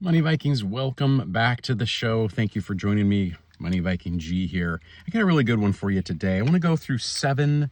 Money Vikings, welcome back to the show. Thank you for joining me. Money Viking G here. I got a really good one for you today. I want to go through 7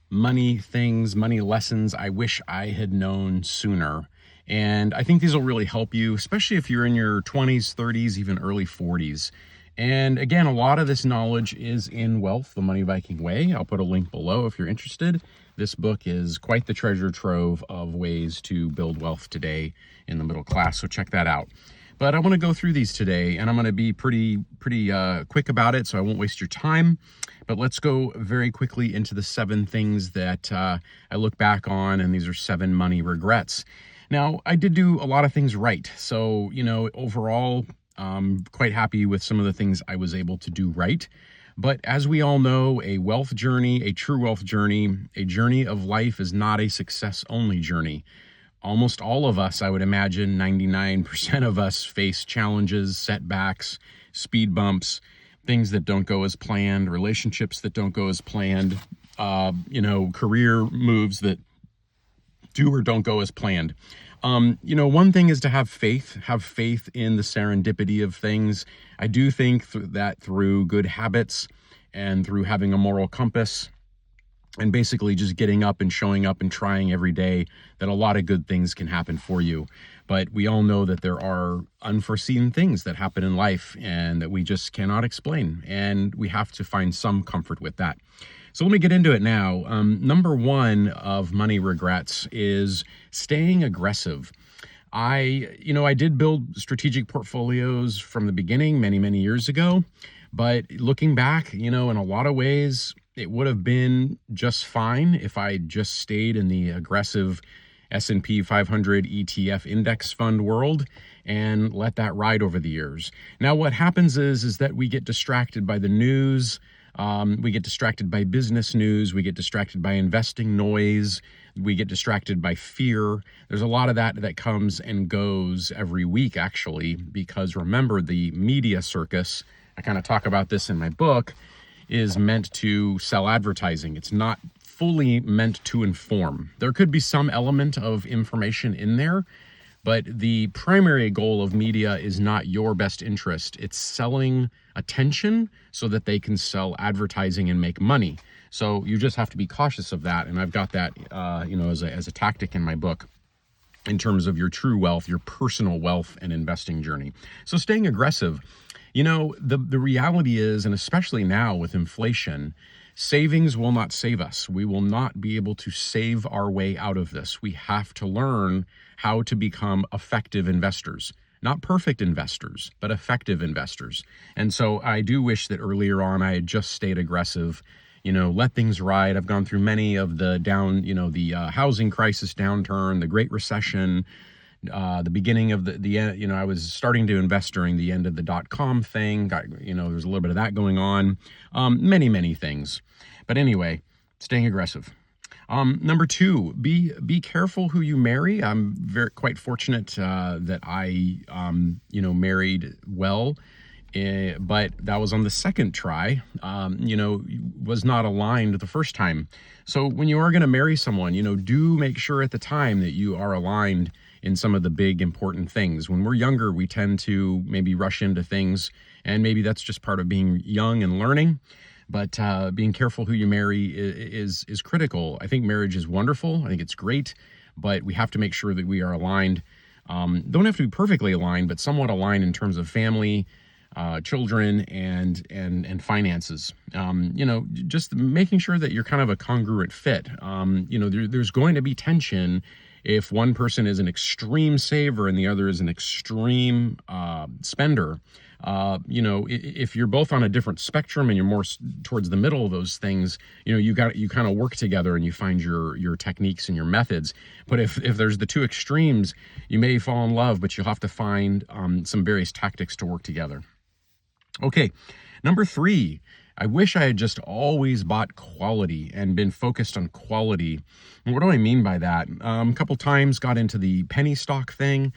money things, money lessons I wish I had known sooner. And I think these will really help you, especially if you're in your 20s, 30s, even early 40s. And again, a lot of this knowledge is in Wealth, the Money Viking Way. I'll put a link below if you're interested. This book is quite the treasure trove of ways to build wealth today in the middle class, so check that out. But I want to go through these today, and I'm going to be pretty quick about it, so I won't waste your time. But let's go very quickly into the 7 things that I look back on, and these are 7 money regrets. Now, I did do a lot of things right, so overall, quite happy with some of the things I was able to do right. But as we all know, a wealth journey, a true wealth journey, a journey of life is not a success-only journey. Almost all of us, I would imagine, 99% of us face challenges, setbacks, speed bumps, things that don't go as planned, relationships that don't go as planned, career moves that do or don't go as planned. One thing is to have faith in the serendipity of things. I do think that through good habits and through having a moral compass and basically just getting up and showing up and trying every day, that a lot of good things can happen for you. But we all know that there are unforeseen things that happen in life and that we just cannot explain. And we have to find some comfort with that. So let me get into it now. Number 1 of money regrets is staying aggressive. I did build strategic portfolios from the beginning many years ago, but looking back, in a lot of ways, it would have been just fine if I just stayed in the aggressive S&P 500 ETF index fund world and let that ride over the years. Now, what happens is that we get distracted by the news. We get distracted by business news. We get distracted by investing noise. We get distracted by fear. There's a lot of that comes and goes every week, actually, because remember, the media circus, I kind of talk about this in my book, is meant to sell advertising. It's not fully meant to inform. There could be some element of information in there, but the primary goal of media is not your best interest. It's selling attention so that they can sell advertising and make money. So you just have to be cautious of that. And I've got that, as a tactic in my book in terms of your true wealth, your personal wealth and investing journey. So staying aggressive. The reality is, and especially now with inflation, savings will not save us. We will not be able to save our way out of this. We have to learn how to become effective investors. Not perfect investors, but effective investors. And so I do wish that earlier on I had just stayed aggressive, let things ride. I've gone through many of the housing crisis downturn, the Great Recession, the beginning of I was starting to invest during the end of the .com thing. There's a little bit of that going on. Many things. But anyway, staying aggressive. Number 2, be careful who you marry. I'm quite fortunate that I married well, but that was on the second try. Was not aligned the first time. So when you are going to marry someone, do make sure at the time that you are aligned in some of the big important things. When we're younger, we tend to maybe rush into things, and maybe that's just part of being young and learning. But being careful who you marry is critical. I think marriage is wonderful. I think it's great, but we have to make sure that we are aligned. Don't have to be perfectly aligned, but somewhat aligned in terms of family, children, and finances. Just making sure that you're kind of a congruent fit. There's going to be tension if one person is an extreme saver and the other is an extreme spender. If you're both on a different spectrum and you're more towards the middle of those things, you kind of work together and you find your techniques and your methods. But if there's the two extremes, you may fall in love, but you'll have to find some various tactics to work together. Okay, number 3, I wish I had just always bought quality and been focused on quality. And what do I mean by that? A couple times got into the penny stock thing.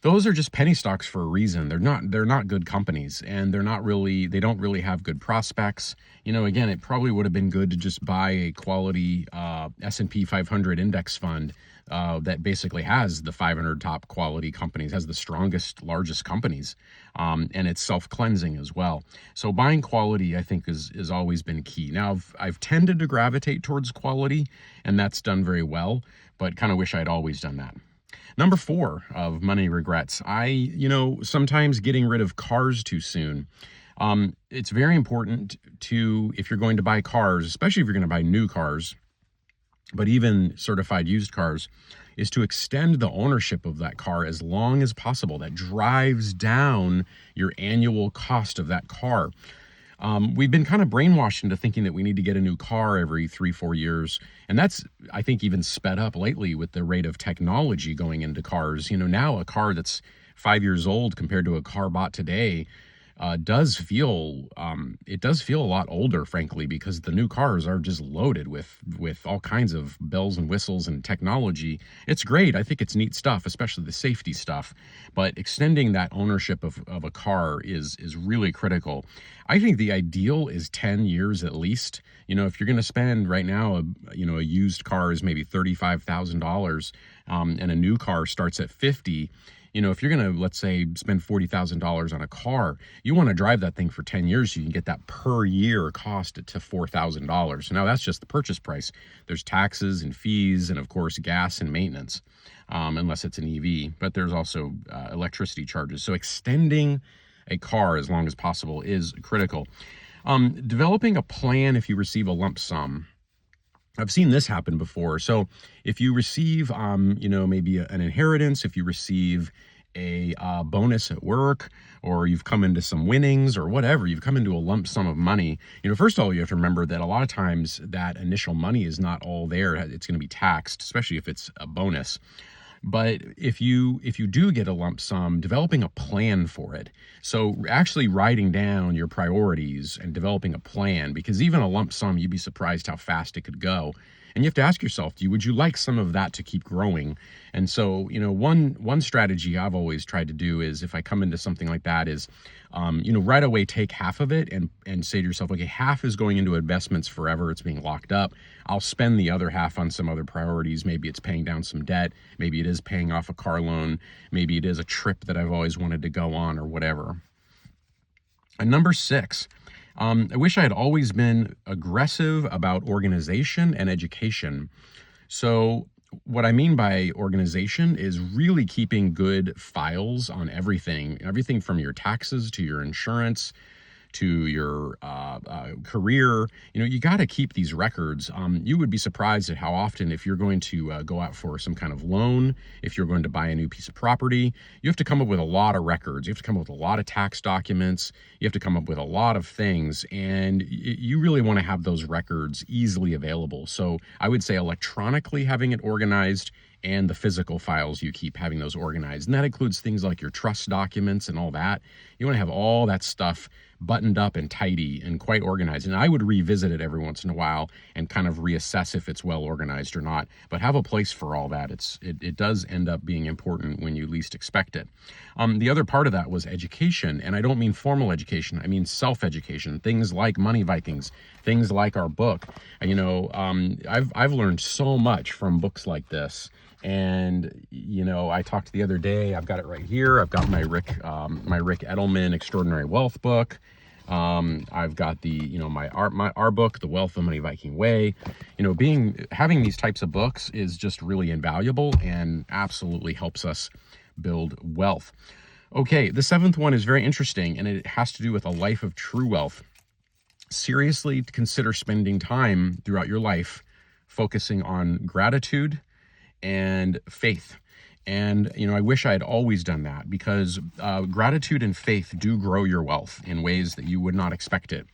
those are just penny stocks for a reason. They're not good companies, and they don't really have good prospects. Again, it probably would have been good to just buy a quality S&P 500 index fund that basically has the 500 top quality companies, has the strongest, largest companies, and it's self-cleansing as well. So buying quality, I think, is always been key. Now, I've tended to gravitate towards quality, and that's done very well, but kind of wish I'd always done that. Number 4 of money regrets. Sometimes getting rid of cars too soon. It's very important if you're going to buy cars, especially if you're going to buy new cars, but even certified used cars, is to extend the ownership of that car as long as possible. That drives down your annual cost of that car. We've been kind of brainwashed into thinking that we need to get a new car every 3-4 years. And that's, I think, even sped up lately with the rate of technology going into cars. Now a car that's 5 years old compared to a car bought today does feel a lot older, frankly, because the new cars are just loaded with all kinds of bells and whistles and technology. It's great. I think it's neat stuff, especially the safety stuff. But extending that ownership of a car is really critical. I think the ideal is 10 years at least. If you're going to spend right now, a used car is maybe $35,000, and a new car starts at 50. If you're going to, let's say, spend $40,000 on a car, you want to drive that thing for 10 years so you can get that per year cost to $4,000. Now, that's just the purchase price. There's taxes and fees and, of course, gas and maintenance, unless it's an EV. But there's also electricity charges. So extending a car as long as possible is critical. Developing a plan if you receive a lump sum. I've seen this happen before. So if you receive, maybe an inheritance, if you receive a bonus at work, or you've come into some winnings or whatever, you've come into a lump sum of money, first of all, you have to remember that a lot of times that initial money is not all there. It's going to be taxed, especially if it's a bonus. But if you do get a lump sum, developing a plan for it. So actually writing down your priorities and developing a plan, because even a lump sum, you'd be surprised how fast it could go. And you have to ask yourself, would you like some of that to keep growing? And so, one strategy I've always tried to do is, if I come into something like that, is, right away take half of it and say to yourself, okay, half is going into investments forever. It's being locked up. I'll spend the other half on some other priorities. Maybe it's paying down some debt. Maybe it is paying off a car loan. Maybe it is a trip that I've always wanted to go on, or whatever. And number 6, I wish I had always been aggressive about organization and education. So what I mean by organization is really keeping good files on everything from your taxes to your insurance to your career. You got to keep these records. You would be surprised at how often, if you're going to go out for some kind of loan, if you're going to buy a new piece of property, you have to come up with a lot of records. You have to come up with a lot of tax documents. You have to come up with a lot of things, and you really want to have those records easily available. So I would say electronically having it organized, and the physical files you keep, having those organized. And that includes things like your trust documents and all that. You want to have all that stuff buttoned up and tidy and quite organized. And I would revisit it every once in a while and kind of reassess if it's well organized or not. But have a place for all that. It does end up being important when you least expect it. The other part of that was education. And I don't mean formal education. I mean self-education. Things like Money Vikings, things like our book. I've learned so much from books like this. And, I talked the other day, I've got it right here. I've got my Rick Edelman Extraordinary Wealth book. I've got our book, The Wealth of Money Viking Way. Having these types of books is just really invaluable and absolutely helps us build wealth. Okay, the 7th one is very interesting, and it has to do with a life of true wealth. Seriously consider spending time throughout your life focusing on gratitude and faith. And, I wish I had always done that, because gratitude and faith do grow your wealth in ways that you would not expect it.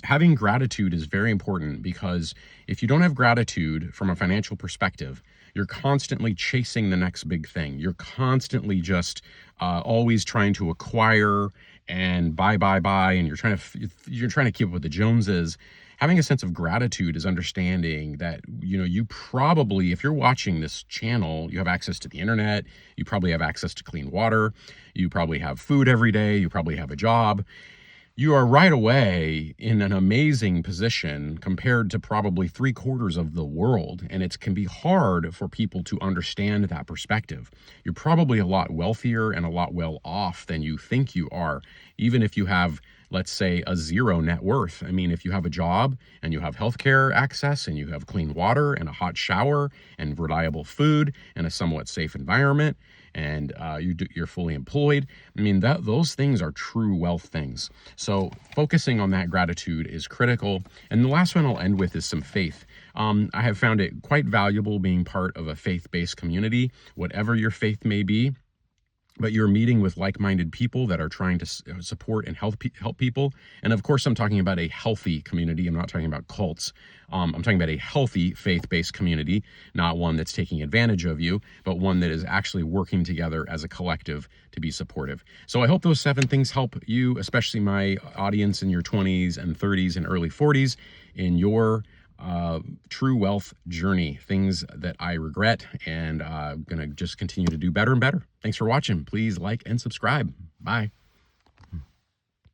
Having gratitude is very important, because if you don't have gratitude from a financial perspective, you're constantly chasing the next big thing. You're constantly just always trying to acquire and buy, and you're trying to keep up with the Joneses. having a sense of gratitude is understanding that, you probably, if you're watching this channel, you have access to the internet, you probably have access to clean water, you probably have food every day, you probably have a job. You are right away in an amazing position compared to probably 3/4 of the world. And it can be hard for people to understand that perspective. You're probably a lot wealthier and a lot well off than you think you are, even if you have, let's say, a zero net worth. I mean, if you have a job and you have healthcare access and you have clean water and a hot shower and reliable food and a somewhat safe environment, and you're fully employed. I mean, those things are true wealth things. So focusing on that gratitude is critical. And the last one I'll end with is some faith. I have found it quite valuable being part of a faith-based community, whatever your faith may be. But you're meeting with like-minded people that are trying to support and help people. And of course, I'm talking about a healthy community. I'm not talking about cults. I'm talking about a healthy faith-based community, not one that's taking advantage of you, but one that is actually working together as a collective to be supportive. So I hope those 7 things help you, especially my audience in your 20s and 30s and early 40s, in your true wealth journey, things that I regret, and I'm going to just continue to do better and better. Thanks for watching. Please like and subscribe. Bye.